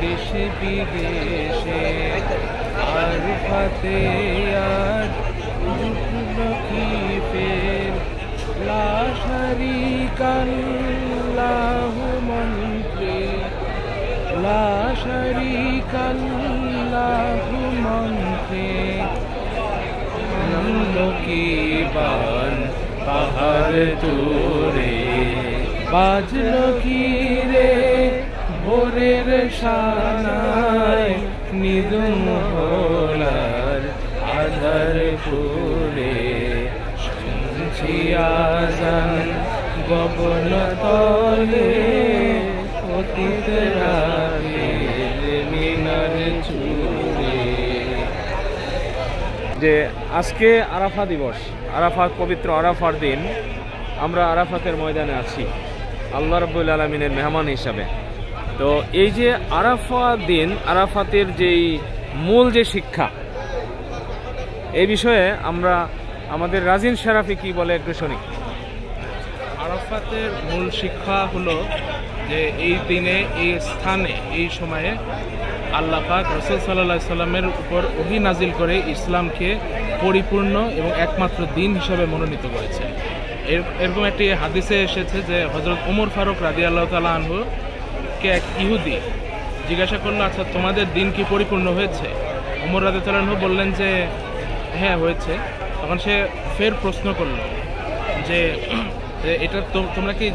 দেশে বিদেশে আরফাতে আজ জুটল কি ফের লা শারীকা লাহু মন্ত্রে লা শারীকা লাহু মন্ত্রে লোকি বান পাহাড় তুরে বাজলো কি রে ভোরের শানায় নিদুম হোলার আধার পুরে শুনছি আজান গগন তলে অতীত রাতের মিনার চূড়ে। যে আজকে আরাফা দিবস, আরাফা পবিত্র আরাফার দিন, আমরা আরাফাতের ময়দানে আছি আল্লাহ রাব্বুল আলামিনের মেহমান হিসাবে। তো এই যে আরাফা দিন, আরাফাতের যেই মূল যে শিক্ষা, এই বিষয়ে আমরা আমাদের রাজিন শরাফি কি বলে একটু শুনি। আরাফাতের মূল শিক্ষা হলো যে এই দিনে, এই স্থানে, এই সময়ে আল্লাহ পাক রাসূল সাল্লাল্লাহু আলাইহি সাল্লামের উপর ওহী নাজিল করে ইসলামকে পরিপূর্ণ এবং একমাত্র দিন হিসাবে মনোনীত করেছে। এরকম একটি হাদিসে এসেছে যে হযরত ওমর ফারুক রাদিয়াল্লাহু তাআলা আনহু কে এক ইহুদি জিজ্ঞাসা করলো, আচ্ছা তোমাদের দিন কি পরিপূর্ণ হয়েছে? ওমর রাদিয়াল্লাহু তাআলা আনহু বললেন যে হ্যাঁ হয়েছে। তখন সে ফের প্রশ্ন করলো যে এটা তোমরা কি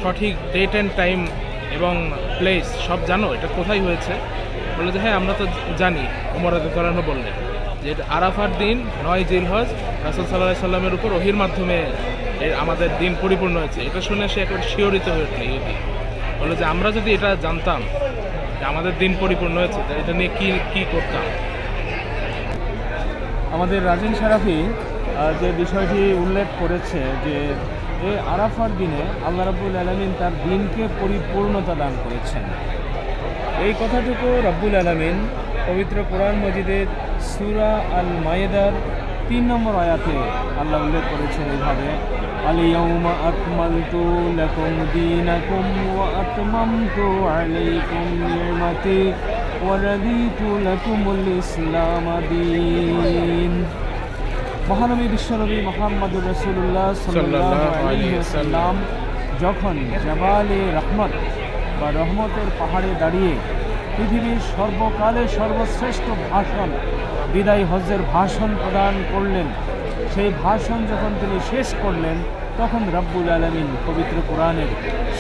সঠিক ডেট অ্যান্ড টাইম এবং প্লেস সব জানো? এটা কোথায় হয়েছে? বললো যে হ্যাঁ আমরা তো জানি। ওমর রাদিয়াল্লাহু তাআলা আনহু বললেন যে আরাফার দিন 9 জিলহজ রাসূল সাল্লাল্লাহু আলাইহি সাল্লামের উপর ওহীর মাধ্যমে আমাদের দিন পরিপূর্ণ হয়েছে। এটা শুনে সে একেবারে শিহরিত হয়ে উঠল। ইহুদি বললো যে আমরা যদি এটা জানতাম যে আমাদের দিন পরিপূর্ণ হয়েছে, এটা নিয়ে কি করতাম। আমাদের রাজিন শরাফি যে বিষয়টি উল্লেখ করেছে যে এই আরাফার দিনে আল্লাহ রাব্বুল আলামিন তার দিনকে পরিপূর্ণতা দান করেছেন, এই কথাটুকু রাব্বুল আলামিন পবিত্র কোরআন মজিদের সূরা আল মায়েদার 3 নম্বর আয়াতে আল্লাহ উল্লেখ করেছেন এইভাবে, আল ইয়াউমা আকমালতু লাকুম দীনাকুম ওয়া আতমামতু আলাইকুম নি'মাতি ওয়া রাদিতু লাকুমুল ইসলাম দীন। মহানবী বিশ্বনবী মুহাম্মদুর রাসূলুল্লাহ সাল্লাল্লাহু আলাইহি ওয়াসাল্লাম যখন জাবালে রহমত বা রহমতের পাহাড়ে দাঁড়িয়ে পৃথিবীর সর্বকালের সর্বশ্রেষ্ঠ ভাষণ, বিদায় হজ্জের ভাষণ প্রদান করলেন, সেই ভাষণ যখন তিনি শেষ করলেন তখন রব্বুল আলামিন পবিত্র কোরআনের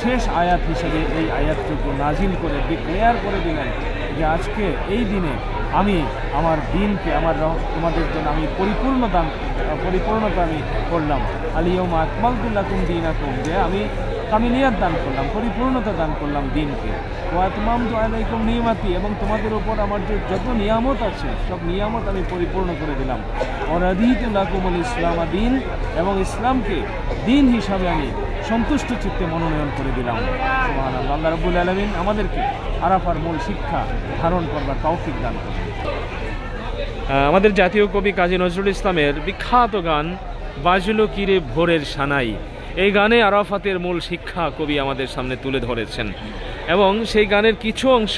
শেষ আয়াত হিসেবে এই আয়াতটুকু নাজিল করে ডিক্লেয়ার করে দিলেন যে আজকে এই দিনে আমি আমার দিনকে, তোমাদের জন্য আমি পরিপূর্ণতা আমি করলাম। আল ইয়াউমা আকমালতু লাকুম দীনাকুম, যে আমি কামিলিয়াত দান করলাম, পরিপূর্ণতা দান করলাম দিনকে। ওয়া আতমামতু আলাইকুম নি'মাতি, এবং তোমাদের উপর আমার যে যত নিয়ামত আছে সব নিয়ামত আমি পরিপূর্ণ করে দিলাম। ওয়া রাদিতু লাকুমুল ইসলাম দীন, এবং ইসলামকে দিন হিসাবে আমি সন্তুষ্ট চিত্তে মনোনয়ন করে দিলাম। সুবহানাল্লাহ। আল্লাহ রাব্বুল আলামিন আমাদেরকে আরাফার মূল শিক্ষা ধারণ করবার তৌফিক দান করুন। আমাদের জাতীয় কবি কাজী নজরুল ইসলামের বিখ্যাত গান বাজলো কিরে ভোরের সানাই, এই গানে আরাফাতের মূল শিক্ষা কবি আমাদের সামনে তুলে ধরেছেন, এবং সেই গানের কিছু অংশ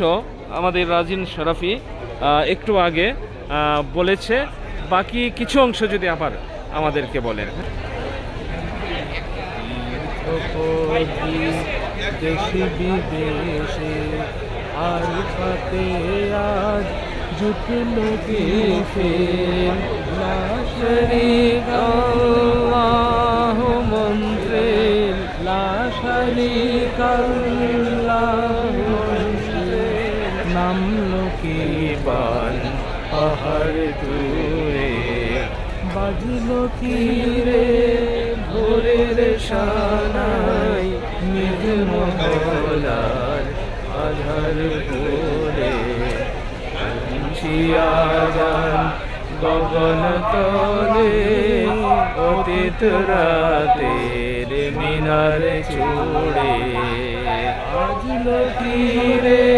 আমাদের রাজিন শরাফি একটু আগে বলেছে। বাকি কিছু অংশ যদি আবার আমাদেরকে বলেন। দেশে বিদেশে আরফাতে আজ জুটলো কি ফের লা শারীকা লাহু মন্ত্রে লা শারীকা লাহু মন্ত্রে নামলো কি বান পাহাড় তুরে বাজলো কি রে ভোরের শানাই নিদুম হোলার আধার পুরে আজান গগন তলে অতীত রাতের মিনার চূড়ে বাজলো কি রে